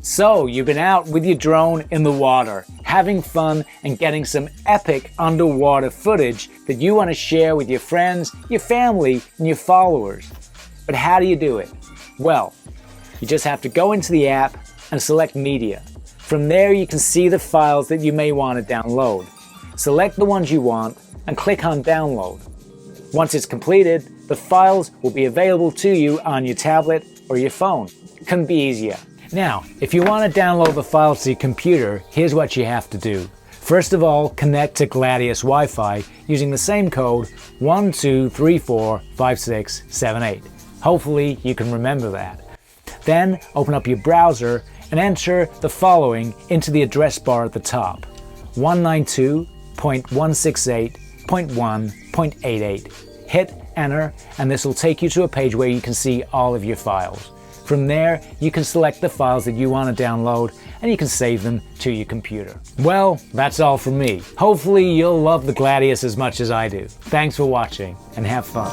So you've been out with your drone in the water, having fun and getting some epic underwater footage that you want to share with your friends, your family, and your followers. But how do you do it? Well, you just have to go into the app and select Media. From there you can see the files that you may want to download. Select the ones you want and click on Download. Once it's completed, the files will be available to you on your tablet or your phone. Couldn't be easier. Now, if you want to download the files to your computer, here's what you have to do. First of all, connect to GLADIUS Wi-Fi using the same code 12345678. Hopefully you can remember that. Then open up your browser and enter the following into the address bar at the top: 192.168.1.88. Hit enter and this will take you to a page where you can see all of your files. From there, you can select the files that you want to download and you can save them to your computer. Well, that's all from me. Hopefully you'll love the GLADIUS as much as I do. Thanks for watching and have fun.